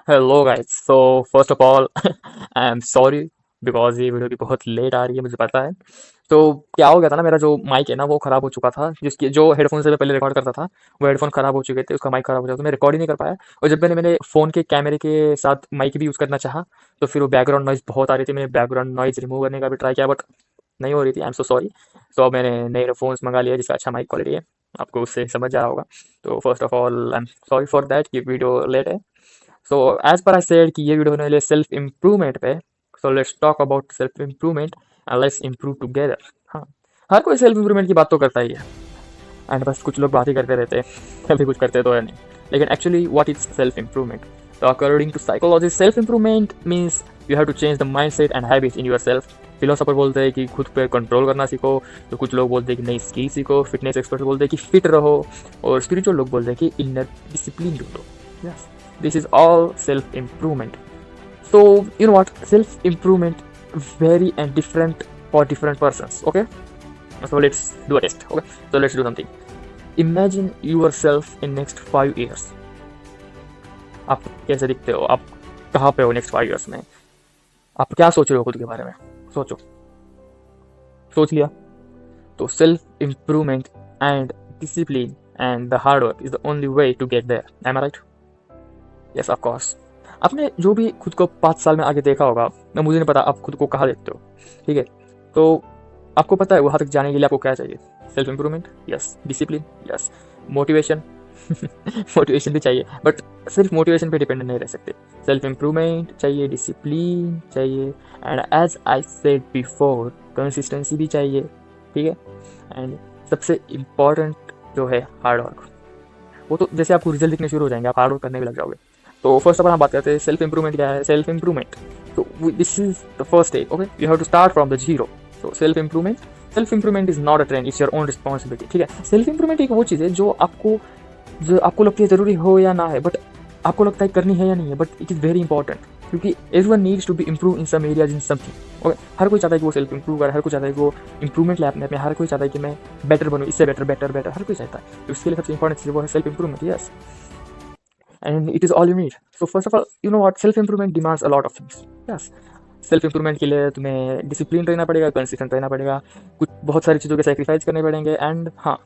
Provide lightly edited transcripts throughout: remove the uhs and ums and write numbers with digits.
Hello guys. So first of all I am sorry because ये video भी बहुत late आ रही है, मुझे पता है। तो क्या हो गया था ना, मेरा जो माइक है ना वो ख़राब हो चुका था। जिसकी जो हेडफोन से मैं पहले रिकॉर्ड करता था वो हेडफोन ख़राब हो चुके थे, उसका माइक ख़राब हो गया तो मैं रिकॉर्ड ही नहीं कर पाया। और जब मैंने मेरे फ़ोन के कैमरे के साथ माइक भी यूज़ करना चाहा तो फिर वो बैकग्राउंड नॉइज़ बहुत आ रही थी। मैंने बैकग्राउंड नॉइज़ रिमूव करने का भी ट्राई किया बट नहीं हो रही थी। I am so sorry. तो अब मैंने नए ईयरफोन्स मंगा लिया जिसका अच्छा माइक क्वालिटी है, आपको उससे समझ आ रहा होगा। तो first of all I am sorry for that कि वीडियो लेट है। So as per I said कि ये वीडियो होने वाली है सेल्फ इम्प्रूवमेंट पे। So let's talk about self improvement and let's improve together. हाँ, हर कोई सेल्फ इम्प्रूवमेंट की बात तो करता ही है एंड बस कुछ लोग बात ही करते रहते हैं, कभी कुछ करते तो है नहीं। लेकिन actually what is self improvement? तो according to psychology self improvement means you have to change the mindset and habits in your self. Philosopher बोलते हैं कि खुद पे कंट्रोल करना सीखो, तो कुछ लोग बोलते हैं कि नई स्किल सीखो, फिटनेस एक्सपर्ट बोलते हैं कि फिट रहो, और स्पिरिचुअल लोग बोलते हैं कि इनर डिसिप्लिन ढूंढो। Yes, this is all self improvement. So you know what, self improvement vary and different for different persons. Okay, so let's do a test. Okay, so let's do something. Imagine yourself in next 5 years. आप कैसे दिखते हो, आप कहाँ पे हो next 5 years में, आप क्या सोच रहे हो खुद के बारे में? सोचो, सोच लिया? तो self improvement and discipline and the hard work is the only way to get there. Am I right? Yes of course. आपने जो भी खुद को 5 साल में आगे देखा होगा, मैं मुझे नहीं पता आप खुद को कहाँ देखते हो, ठीक है? तो आपको पता है वहाँ तक जाने के लिए आपको क्या चाहिए? Self improvement, yes. Discipline, yes. Motivation, motivation भी चाहिए बट सिर्फ मोटिवेशन पे डिपेंडेंट नहीं रह सकते। सेल्फ इम्प्रूवमेंट चाहिए, डिसिप्लिन चाहिए, and as I said before consistency भी चाहिए, ठीक है? एंड सबसे इम्पॉर्टेंट जो है हार्ड वर्क। वो तो जैसे आपको रिजल्ट दिखने शुरू हो जाएंगे, आप हार्ड वर्क करने भी लग जाओगे। तो फर्स्ट ऑफ ऑल हम बात करते हैं सेल्फ इंप्रूवमेंट क्या है। सेल्फ इंप्रूवमेंट, तो this is the first step. Okay, you have to start from the zero. So self improvement is not a trend, it's your own responsibility, ठीक है? Self improvement एक वो चीज़ है जो आपको लगती है ज़रूरी हो या ना है, बट आपको लगता है करनी है या नहीं है, but it is very important. क्योंकि everyone needs to be improve in some areas in something. Okay, हर कोई चाहता है कि वो सेल्फ इंप्रूव करे, हर कोई चाहता है कि वो इंप्रूवमेंट लाए अपने आप में, हर कोई चाहता है कि मैं बेटर बनूँ, इससे बेटर बेटर बेटर, हर कोई चाहता है। तो इसके लिए सबसे इंपॉर्टेंट चीज़ वो है self improvement. Yes, and it is all you need. So first of all, you know what, self improvement demands a lot of things. Yes, self improvement के लिए तुम्हें डिसिप्लिन रहना पड़ेगा, कंसिस्टेंट रहना पड़ेगा, कुछ बहुत सारी चीज़ों के सेक्रीफाइस करने पड़ेंगे, एंड हाँ,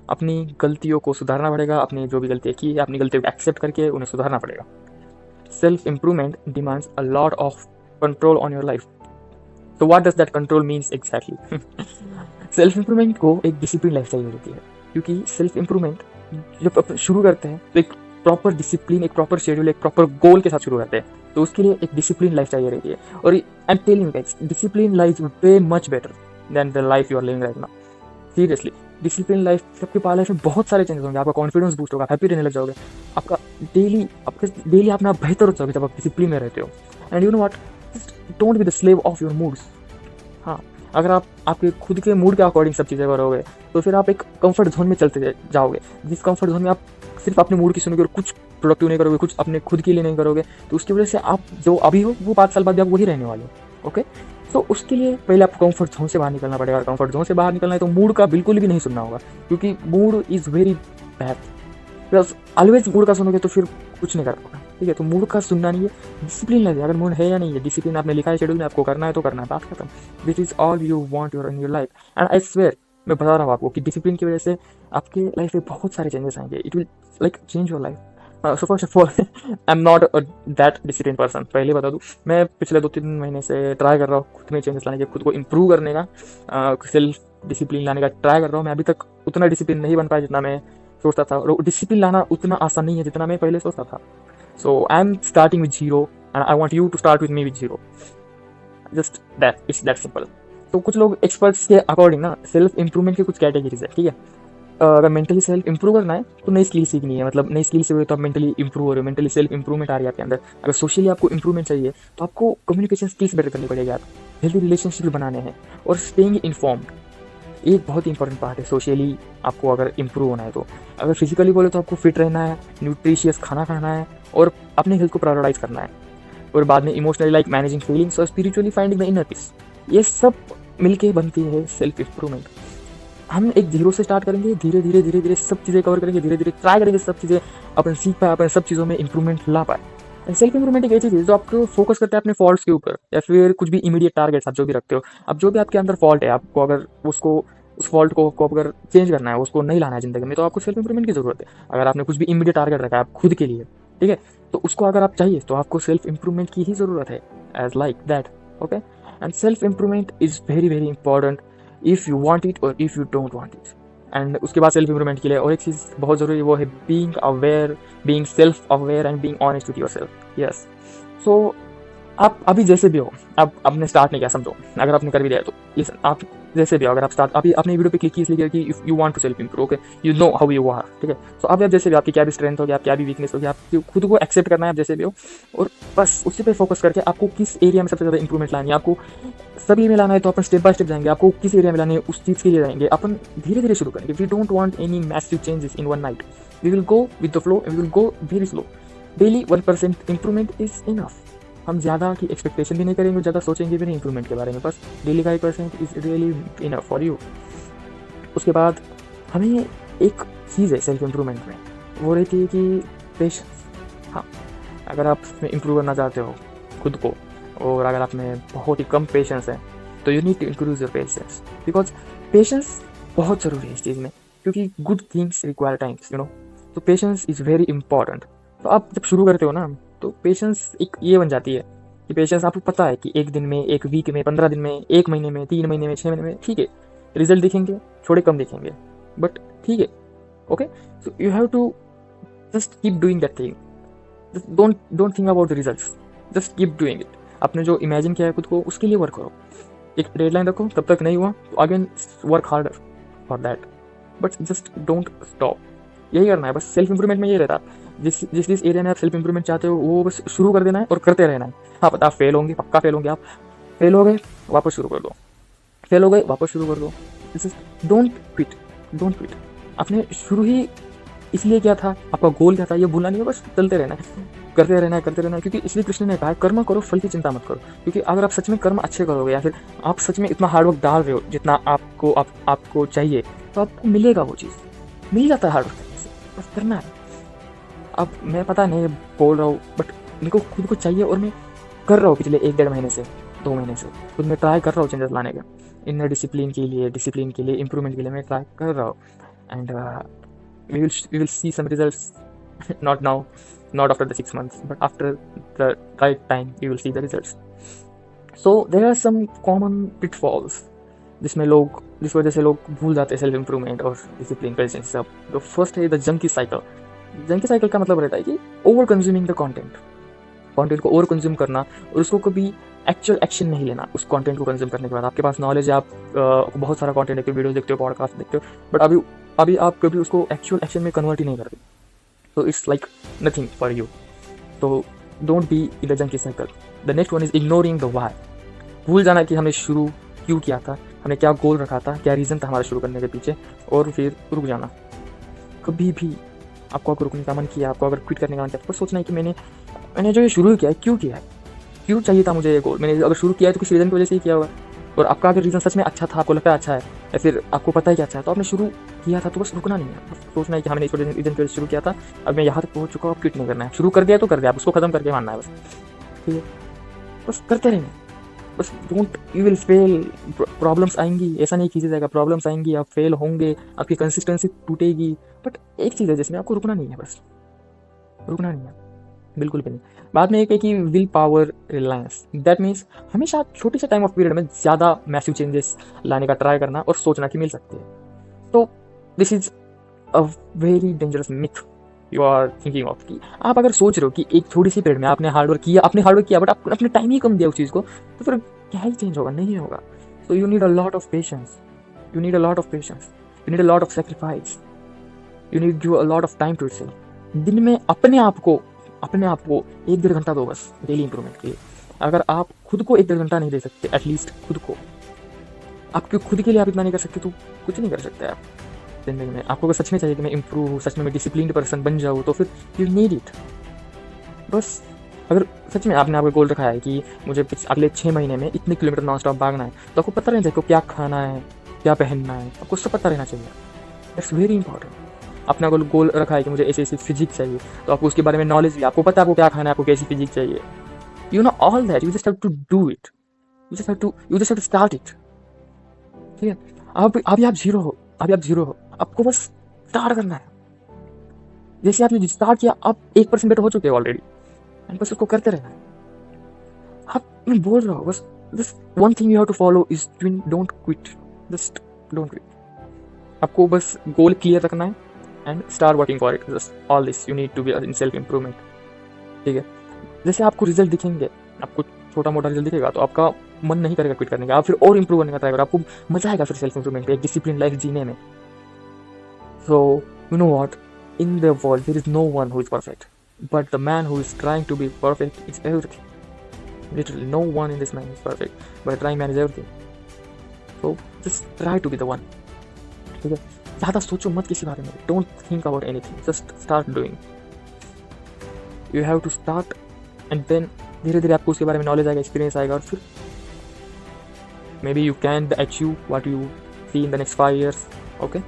अपनी गलतियों को सुधारना पड़ेगा। अपनी जो भी गलतियाँ की है अपनी गलतियों को एक्सेप्ट करके उन्हें सुधारना पड़ेगा। Self improvement demands a lot of control on your life. तो what does that control means exactly? Self improvement को एक डिसिप्लिन लाइफ चाहिए होती है, क्योंकि सेल्फ इंप्रूवमेंट जब अपन शुरू करते हैं तो एक प्रॉपर डिसिप्लिन, एक प्रॉपर शेड्यूल, एक प्रॉपर गोल के साथ शुरू करते हैं। तो उसके लिए एक डिसिप्लिन लाइफ चाहिए रहती है। और I am telling you guys, discipline life way much better than the life you are living right now. Seriously, discipline life सबके पास लाइफ में बहुत सारे चेंजेस होंगे। आपका कॉन्फिडेंस बूस्ट होगा, हैप्पी रहने लग जाओगे, आपका डेली अपना बेहतर हो जाओगे जब आप डिसिप्लिन में रहते हो। And you know what, don't be the slave of your moods. हाँ, अगर आप आपके खुद के मूड के अकॉर्डिंग सब चीज़ें करोगे तो फिर आप एक कंफर्ट जोन में चलते जाओगे। जिस कंफर्ट जोन में आप सिर्फ अपने मूड की सुनोगे और कुछ प्रोडक्टिव नहीं करोगे, कुछ अपने खुद के लिए नहीं करोगे, तो उसकी वजह से आप जो अभी हो वो 5 साल बाद भी आप वही रहने वाले हो। ओके, तो उसके लिए पहले आपको कंफर्ट जोन से बाहर निकलना पड़ेगा। कंफर्ट जोन से बाहर निकलना है तो मूड का बिल्कुल भी नहीं सुनना होगा, क्योंकि mood is very bad. Plus always mood का सुनोगे तो फिर कुछ नहीं कर पाओगे, ठीक है? तो मूड का सुनना नहीं है, डिसिप्लिन लगे। अगर मूड है या नहीं है, डिसिप्लिन आपने लिखा है शेड्यूल में, आपको करना है तो करना है, बात खत्म। This is all you want your in your life, and I swear, मैं बता रहा हूँ आपको कि डिसिप्लिन की वजह से आपके लाइफ में बहुत सारे चेंजेस आएंगे। It will like change your life. So first of all, I am not that discipline person, पहले बता दूँ। मैं पिछले 2-3 महीने से ट्राई कर रहा हूँ खुद में चेंजेस लाने के, खुद को इम्प्रूव करने का, सेल्फ डिसिप्लिन लाने का ट्राई कर रहा हूँ। मैं अभी तक उतना डिसिप्लिन नहीं बन पाया जितना मैं सोचता था, और डिसिप्लिन लाना उतना आसान नहीं है जितना मैं पहले सोचता था। So I am starting with zero and I want you to start with me with zero. Just that, it's that simple. तो कुछ लोग एक्सपर्ट्स के अकॉर्डिंग ना सेल्फ इंप्रूवमेंट के कुछ कैटेगरीज है, ठीक है? अगर मेंटली सेल्फ इंप्रूव करना है तो नई स्किल सीखनी है, मतलब नई स्किल से हुए तो आप मेंटली इंप्रूव हो रहे हो, मेंटली सेल्फ इंप्रूवमेंट आ रही है आपके अंदर। अगर सोशली आपको इंप्रूवमेंट चाहिए तो आपको कम्युनिकेशन स्किल्स बेटर करनी पड़ेगी, आप हेल्थी रिलेशनशिप बनाने हैं, और स्टेइंग इन्फॉर्म्ड एक बहुत ही इंपॉर्टेंट पार्ट है सोशली आपको अगर इंप्रूव होना है तो। अगर फिजिकली बोले तो आपको फिट रहना है, न्यूट्रिशियस खाना खाना है, और अपने हेल्थ को प्रायोरिटाइज करना है। और बाद में इमोशनली लाइक मैनेजिंग फीलिंग्स, और spiritually finding the inner peace. ये सब मिलके बनती है सेल्फ इंप्रूवमेंट। हम एक जीरो से स्टार्ट करेंगे, धीरे धीरे धीरे धीरे सब चीज़ें कवर करेंगे, धीरे धीरे ट्राई करेंगे सब चीज़ें अपन सीख पाए, अपन सब चीज़ों में इंप्रूवमेंट ला पाए। सेल्फ इंप्रूवमेंट एक ऐसी चीज़ जो आपको फोकस करता है अपने फॉल्ट्स के ऊपर, या फिर कुछ भी इमीडिएट टारगेट्स आप जो भी रखते हो। अब जो भी आपके अंदर फॉल्ट है, आपको अगर उसको उस फॉल्ट को अगर चेंज करना है, उसको नहीं लाना है ज़िंदगी में, तो आपको सेल्फ इंप्रूवमेंट की ज़रूरत है। अगर आपने कुछ भी इमीडिएट टारगेट रखा है आप खुद के लिए, ठीक है, तो उसको अगर आप चाहिए तो आपको सेल्फ इंप्रूवमेंट की ही ज़रूरत है, as like that. Okay, and self improvement is very very important if you want it और if you don't want it. And उसके बाद सेल्फ इंप्रूवमेंट के लिए और एक चीज़ बहुत ज़रूरी है, वो है being aware, being self aware and being honest with yourself. Yes, so आप अभी जैसे भी हो, आप आपने स्टार्ट नहीं किया समझो, अगर आपने कर भी दिया तो लिसन, आप जैसे भी हो, अगर आप स्टार्ट अभी आपने वीडियो पे क्लिक की इसलिए कि if you want to self improve, okay, you know how you are, ठीक है। सो अभी आप जैसे भी, आपकी क्या भी स्ट्रेंथ होगी, आप क्या भी वीकनेस होगी, आप खुद को एक्सेप्ट करना है आप जैसे भी हो, और बस उसी पे फोकस करके आपको किस एरिया में सबसे ज़्यादा इंप्रूवमेंट लानी है, आपको सभी में लाना है तो अपन स्टेप बाय स्टेप जाएंगे। आपको किस एरिया में लानी है उस चीज़ के लिए जाएंगे, अपन धीरे धीरे शुरू करेंगे। We don't want any massive changes in one night, we will go with the flow, we will go very slow. Daily 1% improvement is enough. हम ज़्यादा की एक्सपेक्टेशन भी नहीं करेंगे, ज़्यादा सोचेंगे भी नहीं इंप्रूवमेंट के बारे में, बस डेली का 1% is really enough for you. उसके बाद हमें एक चीज़ है सेल्फ इंप्रूवमेंट में, वो रहती है कि पेशेंस। हाँ, अगर आप इसमें इंप्रूव करना चाहते हो खुद को, और अगर आप में बहुत ही कम पेशेंस है, तो you need to increase your patience, because patience बहुत ज़रूरी है इस चीज़ में, क्योंकि good things require times, you know. तो पेशेंस इज़ वेरी इंपॉर्टेंट। तो आप जब शुरू करते हो ना, तो पेशेंस एक ये बन जाती है कि पेशेंस आपको पता है कि एक दिन में, एक वीक में, 15 दिन में, एक महीने में, 3 महीने में, 6 महीने में, ठीक है, रिजल्ट दिखेंगे, थोड़े कम दिखेंगे, बट ठीक है, okay. So you have to just keep doing that thing, just don't think about the results, just keep doing it. आपने जो इमेजिन किया है खुद को, उसके लिए वर्क करो, एक डेडलाइन रखो, तब तक नहीं हुआ तो again work harder for that, but just don't stop. यही करना है बस। सेल्फ इंप्रूवमेंट में ये रहता है, जिस एरिया में आप सेल्फ इंप्रूवमेंट चाहते हो वो बस शुरू कर देना है और करते रहना है। हाँ, पता आप फेल होंगे, पक्का फेल होंगे, आप फेल हो गए वापस शुरू कर दो, फेल हो गए वापस शुरू कर दो। Don't quit, don't quit. आपने शुरू ही इसलिए क्या था, आपका गोल क्या था, ये भूलना नहीं है, बस चलते रहना है, करते रहना है, करते रहना है। क्योंकि इसलिए कृष्ण ने कहा कर्म करो, फल की चिंता मत करो। क्योंकि अगर आप सच में कर्म अच्छे करोगे, या फिर आप सच में इतना हार्डवर्क डाल रहे हो जितना आपको चाहिए, तो आपको मिलेगा, वो चीज़ मिल जाता है हार्डवर्क करने से, बस करना है। अब मैं पता नहीं बोल रहा हूँ, बट मेरे को खुद को चाहिए और मैं कर रहा हूँ पिछले 1-1.5 महीने से, 2 महीने से खुद मैं ट्राई कर रहा हूँ चेंजेस लाने का, इन डिसिप्लिन के लिए, इंप्रूवमेंट के लिए मैं ट्राई कर रहा हूँ। And we will see some results not now, not after the 6 months, but after the right time we will see the results. So there are some common pitfalls जिस वजह से लोग भूल जाते हैं सेल्फ इंप्रूवमेंट और डिसिप्लिन पेशेंस सब। तो फर्स्ट है the junkie cycle. Junkie cycle का मतलब रहता है कि ओवर कंज्यूमिंग द कंटेंट को ओवर कंज्यूम करना, और उसको कभी एक्चुअल एक्शन नहीं लेना। उस कंटेंट को कंज्यूम करने के बाद आपके पास नॉलेज है, आप बहुत सारा कंटेंट देखते हो, वीडियोस देखते हो, पॉडकास्ट देखते हो, बट अभी आप कभी उसको एक्चुअल एक्शन में कन्वर्ट ही नहीं करते, तो it's like nothing for you. तो don't be in the junkie cycle. The next one is ignoring the why. भूल जाना कि हमने शुरू क्यों किया था, हमने क्या गोल रखा था, क्या रीज़न था हमारा शुरू करने के पीछे, और फिर रुक जाना। कभी भी आपको अगर रुकने का मन किया, आपको अगर क्विट करने का मन किया, तो सोचना है कि मैंने जो ये शुरू किया है क्यों किया है, क्यों चाहिए था मुझे ये गोल। मैंने अगर शुरू किया है तो किसी रीज़न की वजह से ही किया होगा, और आपका अगर रीज़न सच में अच्छा था, आपको लगता है अच्छा है, या फिर आपको पता है कि अच्छा है, तो आपने शुरू किया था, तो बस रुकना नहीं है। बस सोचना है कि हमने इस रीज़न की वजह से शुरू किया था, अब मैं यहाँ तक पहुँच चुका हूँ, क्विट नहीं करना है। शुरू कर दिया तो कर दिया, आप उसको खत्म करके मानना है बस, ठीक है। बस करते रहना, बस don't, you will fail, problems आएंगी, ऐसा नहीं खींचा जाएगा, प्रॉब्लम्स आएंगी, आप फेल होंगे, आपकी कंसिस्टेंसी टूटेगी, बट एक चीज़ है जिसमें आपको रुकना नहीं है, बस रुकना नहीं है, बिल्कुल भी नहीं। बाद में एक है कि will power Reliance. That means हमेशा छोटे से टाइम ऑफ पीरियड में ज़्यादा मैसिव चेंजेस लाने का ट्राई करना और सोचना कि मिल सकते हैं। तो this is a very dangerous myth you are thinking of, कि आप अगर सोच रहे हो कि एक थोड़ी सी पीरियड में आपने हार्डवर्क किया, बट आपने टाइम ही कम दिया उस चीज़ को, तो फिर क्या ही चेंज होगा, नहीं होगा। So you need a lot of patience, you need a lot of sacrifice, you need give a lot of time to yourself. दिन में अपने आप को 1-1.5 घंटा दो बस डेली इंप्रूवमेंट के लिए। अगर आप खुद को 1-1.5 घंटा नहीं दे सकते, एटलीस्ट खुद को, आपके खुद के लिए आप इतना नहीं कर सकते, तो कुछ नहीं कर सकते आप जिंदगी में। आपको अगर सच में चाहिए कि मैं इंप्रूव हूँ, सच में मैं डिसिप्लिन्ड पर्सन बन जाऊँ, तो फिर यू नीड इट। बस अगर सच में आपने आपका गोल रखा है कि मुझे अगले 6 महीने में इतने किलोमीटर नॉन स्टॉप भागना है, तो आपको पता रहना चाहिए क्या खाना है, क्या पहनना है, आपको सब पता रहना चाहिए। That's very important. अपना गोल रखा है कि मुझे ऐसी ऐसी फिजिक्स चाहिए, तो आपको उसके बारे में नॉलेज भी, आपको पता है आपको क्या खाना है, आपको कैसी फिजिक्स चाहिए, you know all that, you just have to do it, you just have to start it. ठीक है, अभी आप जीरो हो, आपको बस स्टार्ट करना है। जैसे आपने स्टार्ट किया, आप 1% बेटर हो चुके हो ऑलरेडी, एंड बस उसको करते रहना है। आप, मैं बोल रहा हूँ बस, this one thing you have to follow is don't quit, just don't quit. आपको बस गोल क्लियर रखना है and start working for it, just all this you need to be in self improvement. ठीक है, जैसे आपको रिजल्ट दिखेंगे, आपको छोटा मोटा रिजल्ट दिखेगा तो आपका मन नहीं करेगा क्विट करने का, आप फिर और इंप्रूव करने का ट्राई करो, आपको मजा आएगा फिर सेल्फ इंप्रूवमेंट पे, एक डिसिप्लिन लाइफ जीने में। So you know what, in the world there is no one who is perfect, but the man who is trying to be perfect is everything. Literally no one in this man is perfect, but trying man is everything. So just try to be the one. ठीक है, ज़्यादा सोचो मत किसी बारे में, don't think about anything, just start doing. You have to start and then धीरे धीरे आपको उसके बारे में नॉलेज आएगा, एक्सपीरियंस आएगा, और फिर may be you can achieve what you see in the next 5 years। Okay,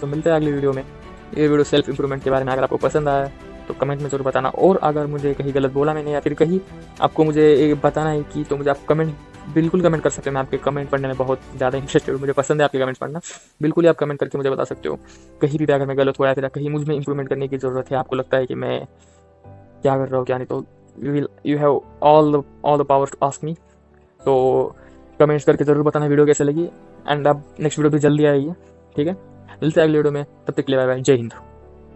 तो मिलते हैं अगली वीडियो में। ये वीडियो सेल्फ इंप्रूवमेंट के बारे में अगर आपको पसंद आया तो कमेंट में जरूर बताना, और अगर मुझे कहीं गलत बोला मैंने या फिर कहीं आपको मुझे बताना है कि, तो मुझे आप कमेंट बिल्कुल कमेंट कर सकते हो। मैं आपके कमेंट पढ़ने में बहुत ज़्यादा इंटरेस्टेड हूँ, मुझे पसंद है आपके कमेंट पढ़ना। बिल्कुल ही आप कमेंट करके मुझे बता सकते हो कहीं भी अगर मैं गलत हुआ या फिर कहीं मुझ में इंप्रूवमेंट करने की ज़रूरत है, आपको लगता है कि मैं क्या कर रहा हूँ क्या नहीं, तो you have all the power to ask me. तो कमेंट्स करके ज़रूर बताना वीडियो कैसे लगी, एंड अब नेक्स्ट वीडियो भी जल्दी आएगी। ठीक है, मिलते हैं अगली वीडियो में, तब तक के लिए बाय बाय, जय हिंद।